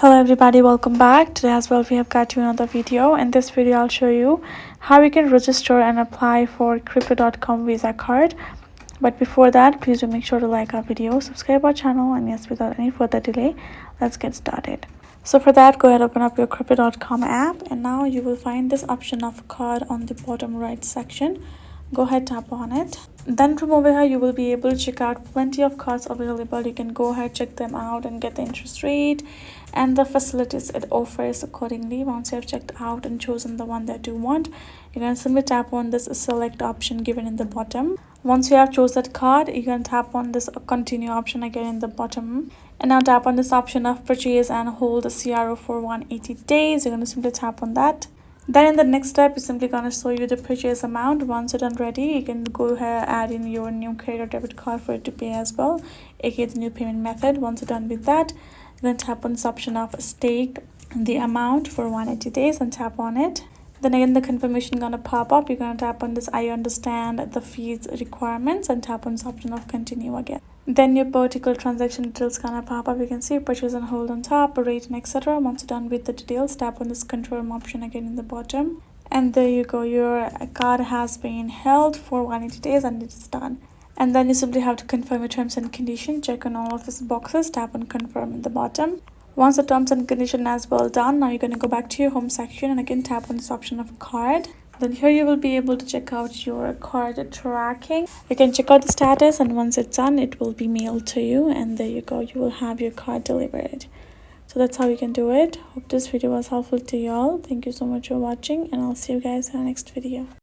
Hello everybody, welcome back. Today as well we have got you another video. In this video I'll show you how you can register and apply for crypto.com visa card. But before that, please do make sure to like our video, subscribe our channel, and yes, without any further delay, let's get started. So for that, go ahead, open up your crypto.com app, and now you will find this option of card on the bottom right section. Go ahead, tap on it. Then from over here you will be able to check out plenty of cards available. You can go ahead, check them out, and get the interest rate and the facilities it offers accordingly. Once you have checked out and chosen the one that you want, you can simply tap on this select option given in the bottom. Once you have chosen that card, you can tap on this continue option again in the bottom, and now tap on this option of purchase and hold the CRO for 180 days. You're going to simply tap on that. Then in the next step, it's simply going to show you the purchase amount. Once you're done ready, you can go ahead, add in your new credit or debit card for it to pay as well, aka the new payment method. Once you're done with that, you're going to tap on this option of stake the amount for 180 days and tap on it. Then again, the confirmation gonna pop up. You're gonna tap on this I understand the fees requirements and tap on this option of continue again. Then your particular transaction details gonna pop up. You can see purchase and hold on top, rate, and etc. Once you're done with the details, tap on this confirm option again in the bottom, and there you go, your card has been held for 180 days and it's done. And then you simply have to confirm your terms and conditions. Check on all of these boxes, tap on confirm in the bottom. Once the terms and condition as well done, now you're going to go back to your home section and again tap on this option of card. Then here you will be able to check out your card tracking. You can check out the status, and once it's done, it will be mailed to you, and there you go, you will have your card delivered. So that's how you can do it. Hope this video was helpful to y'all. Thank you so much for watching, and I'll see you guys in the next video.